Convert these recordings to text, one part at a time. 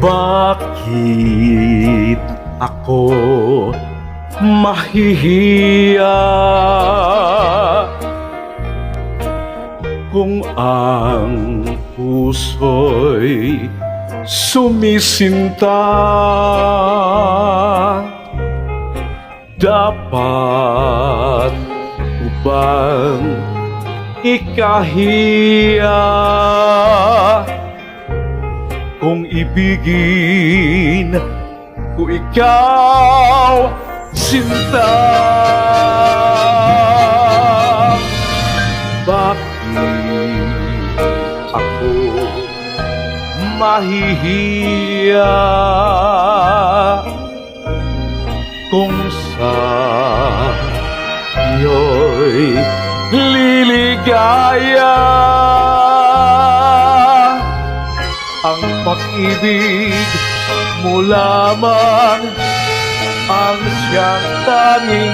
Bakit ako mahihiya kung ang puso'y sumisinta? Dapat ko bang ikahiya kung ibigin ko ikaw, sinta? Bakit ako mahihiya kung sa'yo'y liligaya? Ang pag-ibig mo lamang ang siyang tanging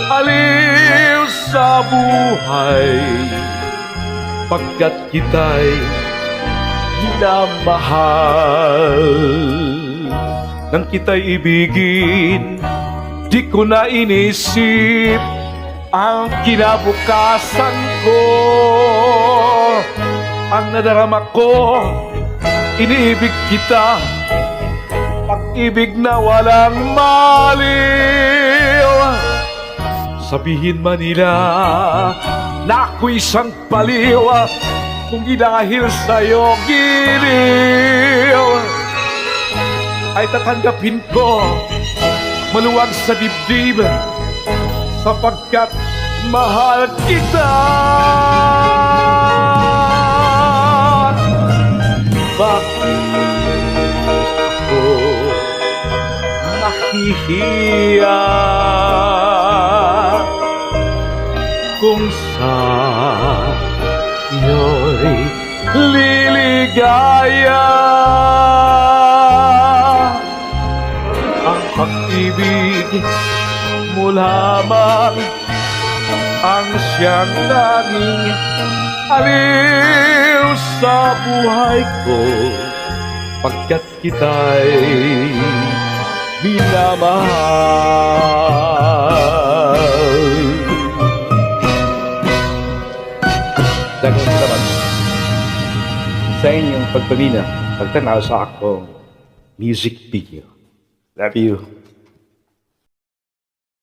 aliw sa buhay, pagkat kita'y minamahal. Nang kita'y ibigin, di ko na inisip ang kinabukasan ko. Ang nadarama ko, iniibig kita, pag-ibig na walang maliw. Sabihin man nila na ako'y isang baliw kung dahil sa'yo giliw, ay tatanggapin ko maluwag sa dibdib, sapagkat mahal kita. Bakit ako nahihiya kung sa'yo'y liligaya? Ang pag-ibig mo lamang ang siyang tanging aliw sa buhay ko, pagkat kita'y minamahal. Daghang salamat sa inyong pagpamina, pagtanaw sa akong music video. Love you.